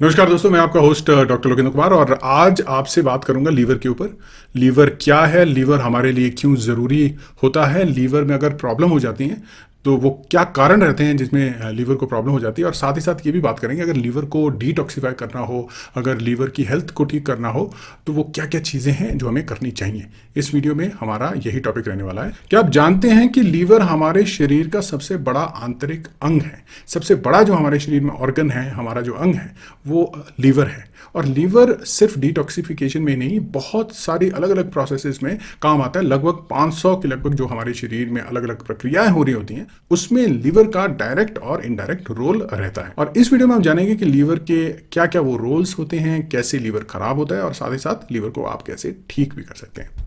नमस्कार दोस्तों, मैं आपका होस्ट डॉक्टर लोकेंद्र कुमार और आज आपसे बात करूंगा लीवर के ऊपर। लीवर क्या है, लीवर हमारे लिए क्यों ज़रूरी होता है, लीवर में अगर प्रॉब्लम हो जाती है तो वो क्या कारण रहते हैं जिसमें लीवर को प्रॉब्लम हो जाती है। और साथ ही साथ ये भी बात करेंगे अगर लीवर को डिटॉक्सिफाई करना हो, अगर लीवर की हेल्थ को ठीक करना हो तो वो क्या क्या चीज़ें हैं जो हमें करनी चाहिए। इस वीडियो में हमारा यही टॉपिक रहने वाला है। क्या आप जानते हैं कि लीवर हमारे शरीर का सबसे बड़ा आंतरिक अंग है। सबसे बड़ा जो हमारे शरीर में ऑर्गन है, हमारा जो अंग है वो लीवर है। और लीवर सिर्फ डिटॉक्सिफिकेशन में नहीं, बहुत सारी अलग अलग प्रोसेसेस में काम आता है। लगभग 500 के लगभग जो हमारे शरीर में अलग अलग प्रक्रियाएं हो रही होती हैं उसमें लीवर का डायरेक्ट और इनडायरेक्ट रोल रहता है। और इस वीडियो में हम जानेंगे कि लीवर के क्या क्या वो रोल्स होते हैं, कैसे लीवर खराब होता है और साथ ही साथ लीवर को आप कैसे ठीक भी कर सकते हैं।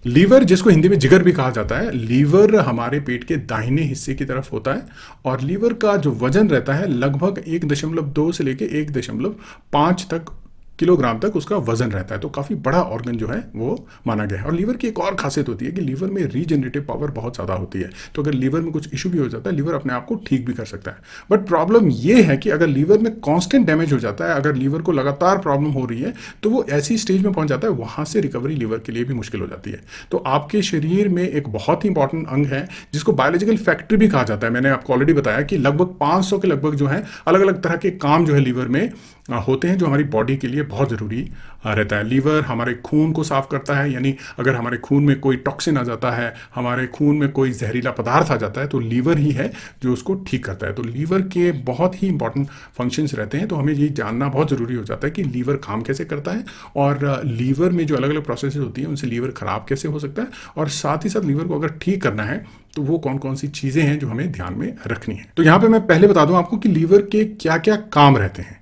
लीवर, जिसको हिंदी में जिगर भी कहा जाता है, लीवर हमारे पेट के दाहिने हिस्से की तरफ होता है। और लीवर का जो वजन रहता है लगभग 1.2 से लेके 1.5 तक किलोग्राम तक उसका वजन रहता है। तो काफ़ी बड़ा ऑर्गन जो है वो माना गया है। और लीवर की एक और खासियत होती है कि लीवर में रीजनरेटिव पावर बहुत ज़्यादा होती है। तो अगर लीवर में कुछ इशू भी हो जाता है, लीवर अपने आप को ठीक भी कर सकता है। बट प्रॉब्लम ये है कि अगर लीवर में कांस्टेंट डैमेज हो जाता है, अगर लीवर को लगातार प्रॉब्लम हो रही है तो वो ऐसी स्टेज में पहुंच जाता है, वहां से रिकवरी लीवर के लिए भी मुश्किल हो जाती है। तो आपके शरीर में एक बहुत ही इंपॉर्टेंट अंग है जिसको बायोलॉजिकल फैक्ट्री भी कहा जाता है। मैंने आपको ऑलरेडी बताया कि लगभग 500 के लगभग जो है अलग अलग तरह के काम जो है लीवर में होते हैं, जो हमारी बॉडी के लिए बहुत ज़रूरी रहता है। लीवर हमारे खून को साफ करता है, यानी अगर हमारे खून में कोई टॉक्सिन आ जाता है, हमारे खून में कोई जहरीला पदार्थ आ जाता है तो लीवर ही है जो उसको ठीक करता है। तो लीवर के बहुत ही इंपॉर्टेंट फंक्शंस रहते हैं। तो हमें ये जानना बहुत ज़रूरी हो जाता है कि लीवर काम कैसे करता है और लीवर में जो अलग अलग प्रोसेस होती हैं उनसे लीवर ख़राब कैसे हो सकता है, और साथ ही साथ लीवर को अगर ठीक करना है तो वो कौन कौन सी चीज़ें हैं जो हमें ध्यान में रखनी है। तो यहाँ पे मैं पहले बता दूं आपको कि लीवर के क्या क्या काम रहते हैं।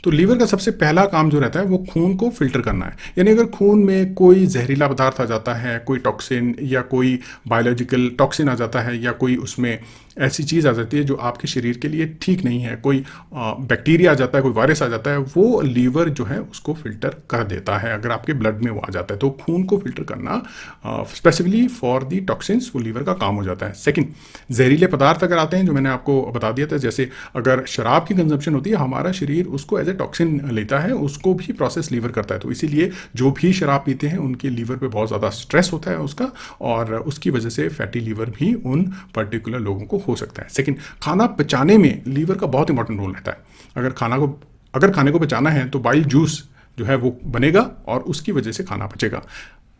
तो लीवर का सबसे पहला काम जो रहता है वो खून को फिल्टर करना है। यानी अगर खून में कोई जहरीला पदार्थ आ जाता है, कोई टॉक्सिन या कोई बायोलॉजिकल टॉक्सिन आ जाता है, या कोई उसमें ऐसी चीज़ आ जाती है जो आपके शरीर के लिए ठीक नहीं है, कोई बैक्टीरिया आ जाता है, कोई वायरस आ जाता है, वो लीवर जो है उसको फिल्टर कर देता है अगर आपके ब्लड में वो आ जाता है। तो खून को फिल्टर करना स्पेसिफिकली फॉर दी टॉक्सिन्स वो लीवर का काम हो जाता है। सेकंड, जहरीले पदार्थ अगर आते हैं, जो मैंने आपको बता दिया था, जैसे अगर शराब की कंजम्पशन होती है, हमारा शरीर उसको एज ए टॉक्सिन लेता है, उसको भी प्रोसेस लीवर करता है। तो इसीलिए जो भी शराब पीते हैं उनके लीवर पे बहुत ज़्यादा स्ट्रेस होता है उसका, और उसकी वजह से फैटी लीवर भी उन पर्टिकुलर लोगों को हो सकता है। सेकंड, खाना पचाने में लीवर का बहुत इंपॉर्टेंट रोल रहता है। अगर खाने को पचाना है तो बाइल जूस जो है वो बनेगा और उसकी वजह से खाना पचेगा।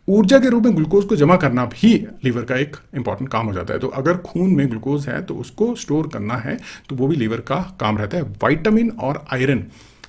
ऊर्जा के रूप में ग्लूकोज को जमा करना भी लीवर का एक इंपॉर्टेंट काम हो जाता है। तो अगर खून में ग्लूकोज है तो उसको स्टोर करना है तो वो भी लीवर का काम रहता है। विटामिन और आयरन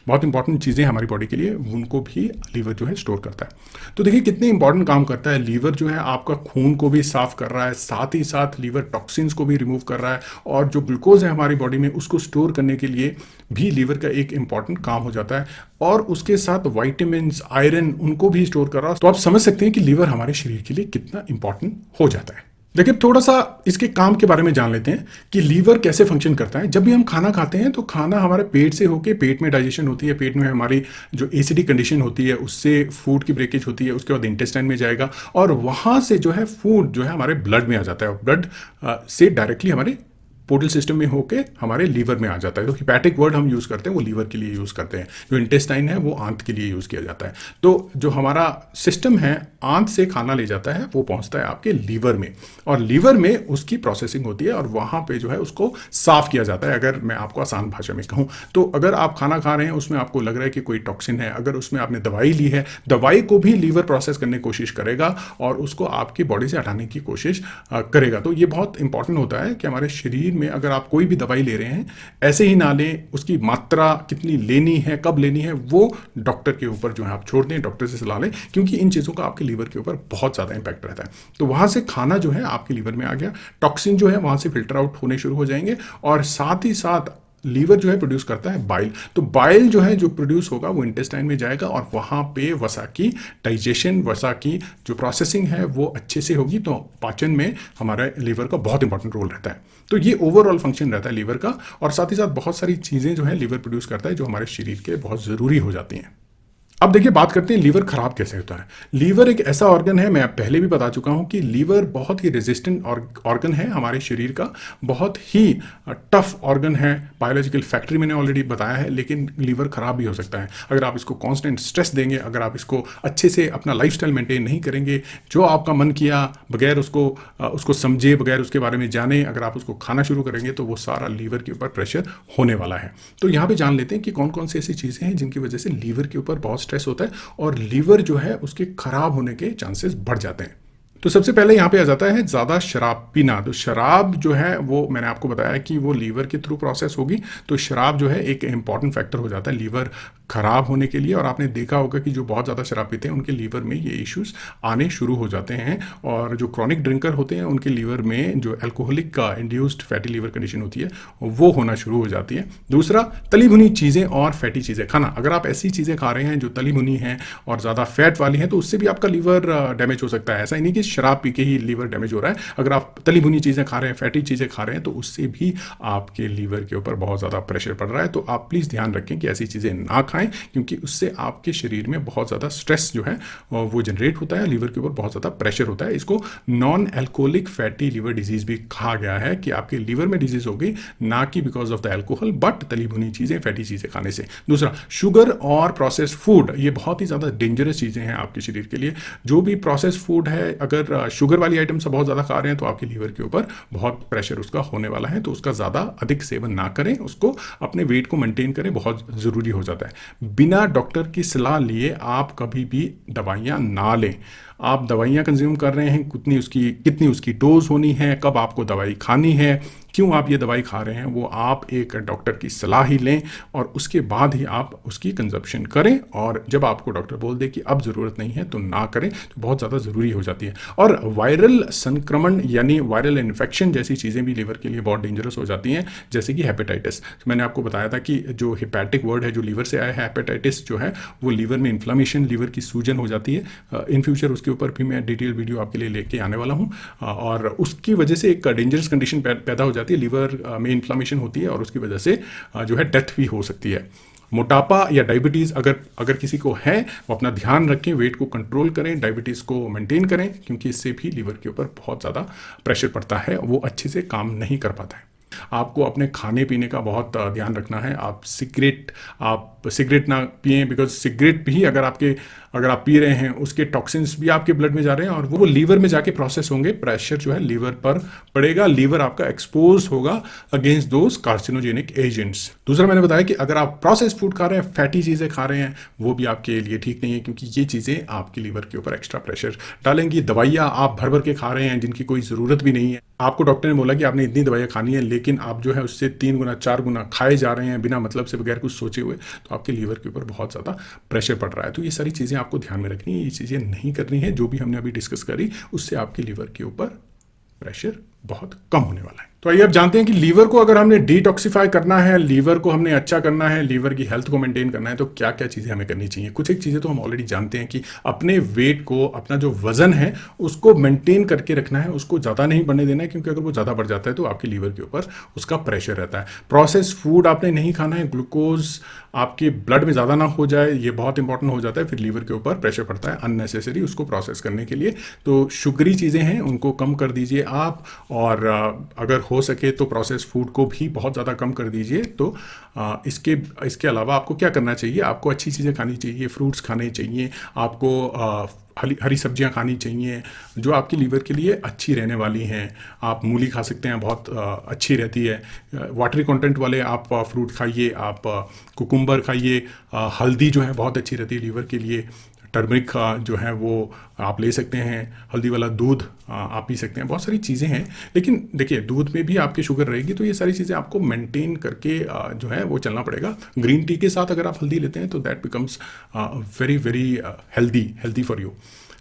बहुत इंपॉर्टेंट चीज़ें हमारी बॉडी के लिए, उनको भी लीवर जो है स्टोर करता है। तो देखिए कितने इंपॉर्टेंट काम करता है। लीवर जो है आपका खून को भी साफ कर रहा है, साथ ही साथ लीवर टॉक्सिन्स को भी रिमूव कर रहा है, और जो ग्लूकोज है हमारी बॉडी में उसको स्टोर करने के लिए भी लीवर का एक इंपॉर्टेंट काम हो जाता है। और उसके साथ वाइटामिन, आयरन, उनको भी स्टोर कर रहा है। तो आप समझ सकते हैं कि लीवर हमारे शरीर के लिए कितना इंपॉर्टेंट हो जाता है। देखिए थोड़ा सा इसके काम के बारे में जान लेते हैं कि लीवर कैसे फंक्शन करता है। जब भी हम खाना खाते हैं तो खाना हमारे पेट से होके पेट में डाइजेशन होती है, पेट में हमारी जो एसिडिक कंडीशन होती है उससे फूड की ब्रेकेज होती है, उसके बाद इंटेस्टाइन में जाएगा और वहाँ से जो है फूड जो है हमारे ब्लड में आ जाता है, और ब्लड से डायरेक्टली हमारे पोर्टल सिस्टम में होके हमारे लीवर में आ जाता है। तो हिपैटिक वर्ड हम यूज़ करते हैं वो लीवर के लिए यूज़ करते हैं, जो इंटेस्टाइन है वो आंत के लिए यूज़ किया जाता है। तो जो हमारा सिस्टम है, आंत से खाना ले जाता है वो पहुंचता है आपके लीवर में, और लीवर में उसकी प्रोसेसिंग होती है और वहाँ पे जो है उसको साफ किया जाता है। अगर मैं आपको आसान भाषा में कहूँ तो अगर आप खाना खा रहे हैं उसमें आपको लग रहा है कि कोई टॉक्सिन है, अगर उसमें आपने दवाई ली है, दवाई को भी लीवर प्रोसेस करने की कोशिश करेगा और उसको आपकी बॉडी से हटाने की कोशिश करेगा। तो ये बहुत इंपॉर्टेंट होता है कि हमारे शरीर में अगर आप कोई भी दवाई ले रहे हैं ऐसे ही ना लें, उसकी मात्रा कितनी लेनी है, कब लेनी है, वो डॉक्टर के ऊपर जो है आप छोड़ दें, डॉक्टर से सलाह लें, क्योंकि इन चीज़ों का आपके लीवर के ऊपर बहुत ज़्यादा इंपैक्ट रहता है। तो वहाँ से खाना जो है आपके लीवर में आ गया, टॉक्सिन जो है वहाँ से फिल्टर आउट होने शुरू हो जाएंगे, और साथ ही साथ लीवर जो है प्रोड्यूस करता है बाइल। तो बाइल जो है जो प्रोड्यूस होगा वो इंटेस्टाइन में जाएगा और वहाँ पे वसा की डाइजेशन, वसा की जो प्रोसेसिंग है वो अच्छे से होगी। तो पाचन में हमारा लीवर का बहुत इंपॉर्टेंट रोल रहता है। तो ये ओवरऑल फंक्शन रहता है लीवर का, और साथ ही साथ बहुत सारी चीज़ें जो है लीवर प्रोड्यूस करता है जो हमारे शरीर के बहुत ज़रूरी हो जाती हैं। अब देखिए बात करते हैं लीवर खराब कैसे होता है। लीवर एक ऐसा ऑर्गन है, मैं पहले भी बता चुका हूं कि लीवर बहुत ही रेजिस्टेंट ऑर्गन है हमारे शरीर का, बहुत ही टफ ऑर्गन है, बायोलॉजिकल फैक्ट्री मैंने ऑलरेडी बताया है। लेकिन लीवर खराब भी हो सकता है अगर आप इसको कांस्टेंट स्ट्रेस देंगे, अगर आप इसको अच्छे से अपना लाइफस्टाइल मेंटेन नहीं करेंगे, जो आपका मन किया बगैर उसको समझे, बगैर उसके बारे में जाने अगर आप उसको खाना शुरू करेंगे तो वो सारा लीवर के ऊपर प्रेशर होने वाला है। तो यहाँ पे जान लेते हैं कि कौन कौन सी ऐसी चीज़ें हैं जिनकी वजह से लीवर के ऊपर बहुत स्ट्रेस होता है और लीवर जो है उसके खराब होने के चांसेस बढ़ जाते हैं। तो सबसे पहले यहाँ पे आ जाता है ज़्यादा शराब पीना। तो शराब जो है वो मैंने आपको बताया कि वो लीवर के थ्रू प्रोसेस होगी, तो शराब जो है एक इंपॉर्टेंट फैक्टर हो जाता है लीवर खराब होने के लिए। और आपने देखा होगा कि जो बहुत ज़्यादा शराब पीते हैं उनके लीवर में ये इश्यूज आने शुरू हो जाते हैं, और जो क्रॉनिक ड्रिंकर होते हैं उनके लीवर में जो अल्कोहलिक का इंड्यूस्ड फैटी लीवर कंडीशन होती है वो होना शुरू हो जाती है। दूसरा, तली भुनी चीज़ें और फैटी चीज़ें खाना। अगर आप ऐसी चीज़ें खा रहे हैं जो तली भुनी हैं और ज़्यादा फैट वाली हैं तो उससे भी आपका लीवर डैमेज हो सकता है। ऐसा ही नहीं कि शराब पी के ही लीवर डैमेज हो रहा है, अगर आप तली भुनी चीज़ें खा रहे हैं, फैटी चीज़ें खा रहे हैं तो उससे भी आपके लीवर के ऊपर बहुत ज़्यादा प्रेशर पड़ रहा है। तो आप प्लीज़ ध्यान रखें कि ऐसी चीज़ें ना खाएं, क्योंकि उससे आपके शरीर में बहुत ज़्यादा स्ट्रेस जो है वो जनरेट होता है, लीवर के ऊपर बहुत ज़्यादा प्रेशर होता है। इसको non alcoholic fatty liver disease भी कहा गया है कि आपके लीवर में डिजीज़ हो गई ना कि because of the alcohol, but तली भुनी चीज़ें, फैटी चीज़ें खाने से। दूसरा, शुगर और प्रोसेस फूड, ये बहुत ही ज़्यादा डेंजरस चीज़ें हैं आपके शरीर के लिए। जो भी प्रोसेस फूड है, अगर शुगर वाली आइटम से बहुत ज़्यादा खा रहे हैं तो आपके लीवर के ऊपर बहुत प्रेशर उसका होने वाला है। तो उसका ज़्यादा अधिक सेवन ना करें, उसको अपने वेट को मेंटेन करें, बहुत ज़रूरी हो जाता है। बिना डॉक्टर की सलाह लिए आप कभी भी दवाइयाँ ना लें। आप दवाइयाँ कंज्यूम कर रहे हैं, कितनी उसकी डोज होनी है, कब आपको दवाई खानी है, क्यों आप ये दवाई खा रहे हैं, वो आप एक डॉक्टर की सलाह ही लें और उसके बाद ही आप उसकी कंजप्शन करें। और जब आपको डॉक्टर बोल दे कि अब ज़रूरत नहीं है तो ना करें, तो बहुत ज़्यादा ज़रूरी हो जाती है। और वायरल संक्रमण यानी वायरल इन्फेक्शन जैसी चीज़ें भी लीवर के लिए बहुत डेंजरस हो जाती हैं, जैसे कि हेपेटाइटिस। तो मैंने आपको बताया था कि जो हिपैटिक वर्ड है जो लीवर से आया है, हेपेटाइटिस जो है वो लीवर में इन्फ्लामेशन, लीवर की सूजन हो जाती है। इन फ्यूचर उसके ऊपर भी मैं डिटेल वीडियो आपके लिए लेके आने वाला हूँ। और उसकी वजह से एक डेंजरस कंडीशन पैदा हो जाती है, लीवर में इन्फ्लामेशन होती है और उसकी वजह से जो है डेथ भी हो सकती है। मोटापा या डायबिटीज़ अगर किसी को है, वो अपना ध्यान रखें, वेट को कंट्रोल करें, डायबिटीज़ को मेंटेन करें, क्योंकि इससे भी लीवर के ऊपर बहुत ज़्यादा प्रेशर पड़ता है, वो अच्छे से काम नहीं कर पाता है। आपको अपने खाने पीने का बहुत ध्यान रखना है। आप सिगरेट ना पिएं, बिकॉज सिगरेट भी अगर आप पी रहे हैं उसके टॉक्सिन्स भी आपके ब्लड में जा रहे हैं और वो लीवर में जाके प्रोसेस होंगे, प्रेशर जो है लीवर पर पड़ेगा, लीवर आपका एक्सपोज होगा अगेंस्ट दोज कार्सिनोजेनिक एजेंट्स। दूसरा, मैंने बताया कि अगर आप प्रोसेस फूड खा रहे हैं, फैटी चीज़ें खा रहे हैं, वो भी आपके लिए ठीक नहीं है, क्योंकि ये चीज़ें आपके लीवर के ऊपर एक्स्ट्रा प्रेशर डालेंगी। दवाइयाँ आप भर भर के खा रहे हैं जिनकी कोई ज़रूरत भी नहीं है। आपको डॉक्टर ने बोला कि आपने इतनी दवाइयाँ खानी है, लेकिन आप जो है उससे 3 गुना 4 गुना खाए जा रहे हैं बिना मतलब से, बगैर कुछ सोचे हुए, तो आपके लीवर के ऊपर बहुत ज़्यादा प्रेशर पड़ रहा है। तो ये सारी चीज़ें आपको ध्यान में रखनी है, ये चीज़ें नहीं करनी है। जो भी हमने अभी डिस्कस करी उससे आपके लीवर के ऊपर प्रेशर बहुत कम होने वाला है। तो आइए अब जानते हैं कि लीवर को अगर हमने डिटॉक्सिफाई करना है, लीवर को हमने अच्छा करना है, लीवर की हेल्थ को मेंटेन करना है, तो क्या क्या चीज़ें हमें करनी चाहिए। कुछ एक चीज़ें तो हम ऑलरेडी जानते हैं कि अपने वेट को, अपना जो वजन है उसको मेंटेन करके रखना है, उसको ज़्यादा नहीं बढ़ने देना है, क्योंकि अगर वो ज़्यादा बढ़ जाता है तो आपके लीवर के ऊपर उसका प्रेशर रहता है। प्रोसेस फूड आपने नहीं खाना है, ग्लूकोज आपके ब्लड में ज़्यादा ना हो जाए, ये बहुत इंपॉर्टेंट हो जाता है, फिर लीवर के ऊपर प्रेशर पड़ता है अननेसेसरी उसको प्रोसेस करने के लिए। तो शुगरी चीज़ें हैं उनको कम कर दीजिए आप, और अगर हो सके तो प्रोसेस फूड को भी बहुत ज़्यादा कम कर दीजिए। तो इसके अलावा आपको क्या करना चाहिए, आपको अच्छी चीज़ें खानी चाहिए, फ्रूट्स खाने चाहिए, आपको हरी सब्जियां खानी चाहिए जो आपकी लीवर के लिए अच्छी रहने वाली हैं। आप मूली खा सकते हैं, बहुत अच्छी रहती है। वाटरी कंटेंट वाले आप फ्रूट खाइए, आप कुकुम्बर खाइए, हल्दी जो है बहुत अच्छी रहती है लीवर के लिए। टर्मरिक जो है वो आप ले सकते हैं, हल्दी वाला दूध आप पी सकते हैं, बहुत सारी चीज़ें हैं। लेकिन देखिए, दूध में भी आपकी शुगर रहेगी, तो ये सारी चीज़ें आपको मेंटेन करके जो है वो चलना पड़ेगा। ग्रीन टी के साथ अगर आप हल्दी लेते हैं तो that becomes very very healthy for you.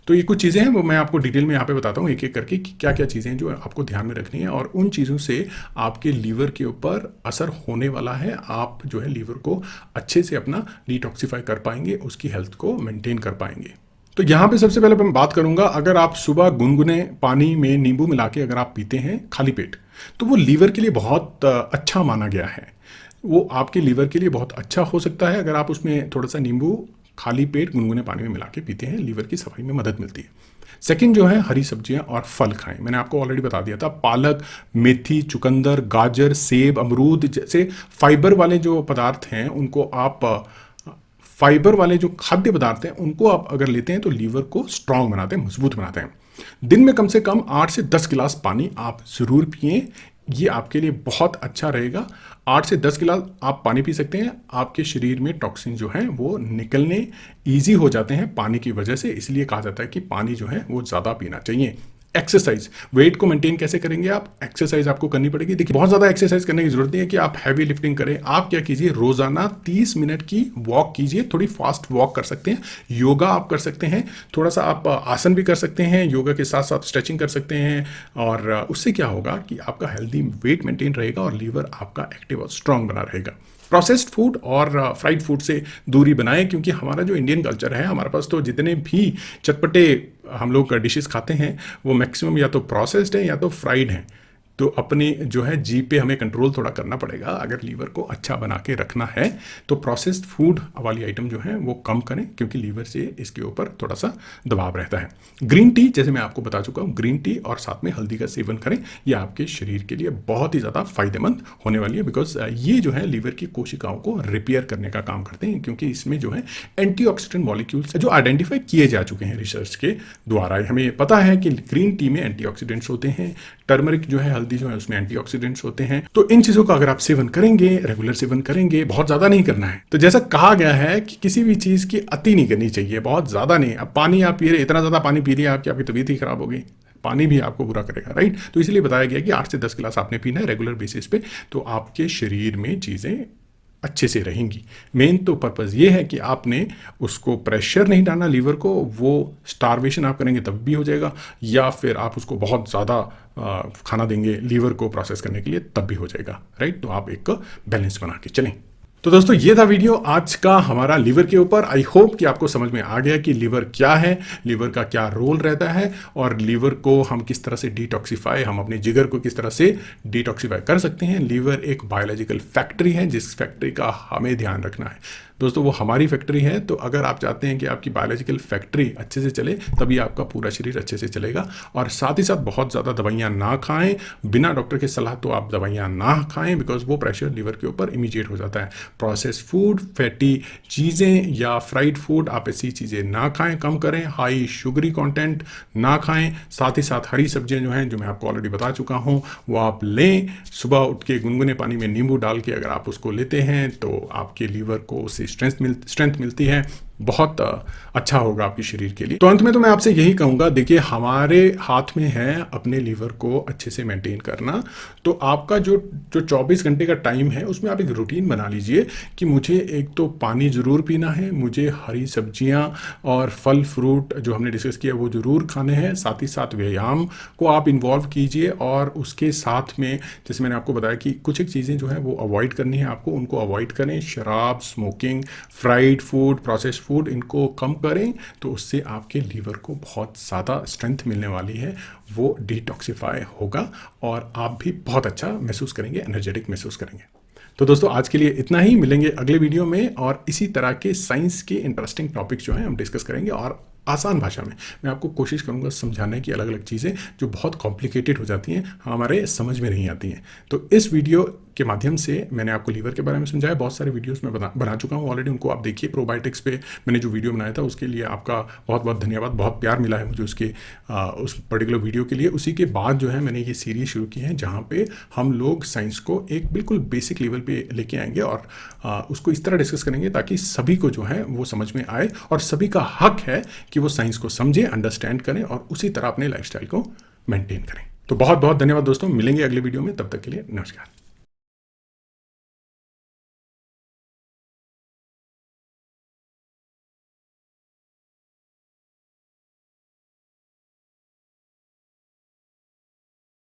तो ये कुछ चीज़ें हैं, वो मैं आपको डिटेल में यहाँ पे बताता हूँ एक एक करके कि क्या क्या चीज़ें हैं जो आपको ध्यान में रखनी है, और उन चीज़ों से आपके लीवर के ऊपर असर होने वाला है। आप जो है लीवर को अच्छे से अपना डिटॉक्सिफाई कर पाएंगे, उसकी हेल्थ को मेंटेन कर पाएंगे। तो यहाँ पे सबसे पहले मैं बात करूँगा, अगर आप सुबह गुनगुने पानी में नींबू मिला के अगर आप पीते हैं खाली पेट, तो वो लीवर के लिए बहुत अच्छा माना गया है। वो आपके लीवर के लिए बहुत अच्छा हो सकता है अगर आप उसमें थोड़ा सा नींबू खाली पेट गुनगुने पानी में मिला के पीते हैं, लीवर की सफाई में मदद मिलती है। सेकंड जो है, हरी सब्जियां और फल खाएं। मैंने आपको ऑलरेडी बता दिया था, पालक, मेथी, चुकंदर, गाजर, सेब, अमरूद जैसे फाइबर वाले जो पदार्थ हैं उनको आप फाइबर वाले जो खाद्य पदार्थ हैं उनको आप अगर लेते हैं तो लीवर को स्ट्रांग बनाते हैं, मजबूत बनाते हैं। दिन में कम से कम 8 से 10 गिलास पानी आप ज़रूर पिएं, ये आपके लिए बहुत अच्छा रहेगा। 8 से 10 गिलास आप पानी पी सकते हैं, आपके शरीर में टॉक्सिन जो है वो निकलने ईजी हो जाते हैं पानी की वजह से, इसलिए कहा जाता है कि पानी जो है वो ज़्यादा पीना चाहिए। एक्सरसाइज, वेट को मेंटेन कैसे करेंगे आप? एक्सरसाइज आपको करनी पड़ेगी। देखिए, बहुत ज़्यादा एक्सरसाइज करने की जरूरत नहीं है कि आप हैवी लिफ्टिंग करें। आप क्या कीजिए, रोजाना 30 मिनट की वॉक कीजिए, थोड़ी फास्ट वॉक कर सकते हैं। योगा आप कर सकते हैं, थोड़ा सा आप आसन भी कर सकते हैं, योगा के साथ साथ स्ट्रेचिंग कर सकते हैं, और उससे क्या होगा कि आपका हेल्दी वेट मेंटेन रहेगा और लीवर आपका एक्टिव और स्ट्रांग बना रहेगा। प्रोसेस्ड फूड और फ्राइड फूड से दूरी बनाएं, क्योंकि हमारा जो इंडियन कल्चर है, हमारे पास तो जितने भी चटपटे हम लोग डिशेस खाते हैं वो मैक्सिमम या तो प्रोसेस्ड है या तो फ्राइड हैं। तो अपनी जो है जीभ पे हमें कंट्रोल थोड़ा करना पड़ेगा। अगर लीवर को अच्छा बना के रखना है तो प्रोसेस्ड फूड वाली आइटम जो है वो कम करें, क्योंकि लीवर से इसके ऊपर थोड़ा सा दबाव रहता है। ग्रीन टी, जैसे मैं आपको बता चुका हूँ, ग्रीन टी और साथ में हल्दी का सेवन करें, ये आपके शरीर के लिए बहुत ही ज़्यादा फायदेमंद होने वाली है, बिकॉज ये जो है लीवर की कोशिकाओं को रिपेयर करने का काम करते हैं, क्योंकि इसमें जो है एंटीऑक्सीडेंट मॉलिक्यूल्स जो आइडेंटिफाई किए जा चुके हैं रिसर्च के द्वारा। हमें पता है कि ग्रीन टी में एंटीऑक्सीडेंट्स होते हैं, टर्मरिक जो है, हल्दी जो है, उसमें एंटीऑक्सीडेंट्स होते हैं। तो इन चीजों का अगर आप सेवन करेंगे, रेगुलर सेवन करेंगे, बहुत ज्यादा नहीं करना है। तो जैसा कहा गया है कि किसी भी चीज की अति नहीं करनी चाहिए, बहुत ज्यादा नहीं। अब पानी आप पी रहे, इतना ज्यादा पानी पी रही है आपकी तबीयत ही खराब होगी, पानी भी आपको बुरा करेगा, राइट। तो इसलिए बताया गया कि 8 से 10 गिलास आपने पीना है रेगुलर बेसिस पे, तो आपके शरीर में चीजें अच्छे से रहेंगी। मेन तो पर्पज़ ये है कि आपने उसको प्रेशर नहीं डालना लीवर को, वो स्टारवेशन आप करेंगे तब भी हो जाएगा, या फिर आप उसको बहुत ज़्यादा खाना देंगे लीवर को प्रोसेस करने के लिए तब भी हो जाएगा, राइट। तो आप एक बैलेंस बना के चलें। तो दोस्तों, ये था वीडियो आज का हमारा लीवर के ऊपर। आई होप कि आपको समझ में आ गया कि लीवर क्या है, लीवर का क्या रोल रहता है, और लीवर को हम किस तरह से डिटॉक्सिफाई, हम अपने जिगर को किस तरह से डिटॉक्सिफाई कर सकते हैं। लीवर एक बायोलॉजिकल फैक्ट्री है, जिस फैक्ट्री का हमें ध्यान रखना है दोस्तों, वो हमारी फैक्ट्री है। तो अगर आप चाहते हैं कि आपकी बायोलॉजिकल फैक्ट्री अच्छे से चले, तभी आपका पूरा शरीर अच्छे से चलेगा। और साथ ही साथ बहुत ज़्यादा दवाइयाँ ना खाएं, बिना डॉक्टर के सलाह तो आप दवाइयाँ ना खाएं, बिकॉज वो प्रेशर लीवर के ऊपर इमीडिएट हो जाता है। प्रोसेस फूड, फैटी चीज़ें या फ्राइड फूड, आप ऐसी चीज़ें ना खाएं, कम करें। हाई शुगरी कंटेंट ना खाएं। साथ ही साथ हरी सब्जियां जो हैं, जो मैं आपको ऑलरेडी बता चुका हूं, वो आप लें। सुबह उठ के गुनगुने पानी में नींबू डाल के अगर आप उसको लेते हैं तो आपके लीवर को उससे स्ट्रेंथ मिलती है, बहुत अच्छा होगा आपके शरीर के लिए। तो अंत में तो मैं आपसे यही कहूँगा, देखिए हमारे हाथ में है अपने लीवर को अच्छे से मेंटेन करना। तो आपका जो 24 घंटे का टाइम है उसमें आप एक रूटीन बना लीजिए कि मुझे एक तो पानी ज़रूर पीना है, मुझे हरी सब्जियां और फल फ्रूट जो हमने डिस्कस किया वो ज़रूर खाने हैं। साथ ही साथ व्यायाम को आप इन्वॉल्व कीजिए, और उसके साथ में जैसे मैंने आपको बताया कि कुछ एक चीज़ें जो है वो अवॉइड करनी है आपको, उनको अवॉइड करें। शराब, smoking, fried food, process food, इनको कम करें, तो उससे आपके लीवर को बहुत ज़्यादा स्ट्रेंथ मिलने वाली है, वो डिटॉक्सिफाई होगा और आप भी बहुत अच्छा महसूस करेंगे, एनर्जेटिक महसूस करेंगे। तो दोस्तों, आज के लिए इतना ही। मिलेंगे अगले वीडियो में, और इसी तरह के साइंस के इंटरेस्टिंग टॉपिक्स जो हैं हम डिस्कस करेंगे, और आसान भाषा में मैं आपको कोशिश करूंगा समझाने की अलग अलग चीज़ें जो बहुत कॉम्प्लिकेटेड हो जाती हैं, हमारे समझ में नहीं आती हैं। तो इस वीडियो के माध्यम से मैंने आपको लीवर के बारे में समझाया। बहुत सारे वीडियोस मैं बना चुका हूँ ऑलरेडी, उनको आप देखिए। प्रोबायोटिक्स पे मैंने जो वीडियो बनाया था उसके लिए आपका बहुत बहुत धन्यवाद, बहुत प्यार मिला है मुझे उसके उस पर्टिकुलर वीडियो के लिए। उसी के बाद जो है मैंने ये सीरीज शुरू की है, जहाँ पे हम लोग साइंस को एक बिल्कुल बेसिक लेवल पे लेके आएंगे और उसको इस तरह डिस्कस करेंगे ताकि सभी को जो है वो समझ में आए, और सभी का हक है कि वो साइंस को समझें, अंडरस्टैंड करें और उसी तरह अपने लाइफस्टाइल को मेंटेन करें। तो बहुत बहुत धन्यवाद दोस्तों, मिलेंगे अगले वीडियो में, तब तक के लिए नमस्कार।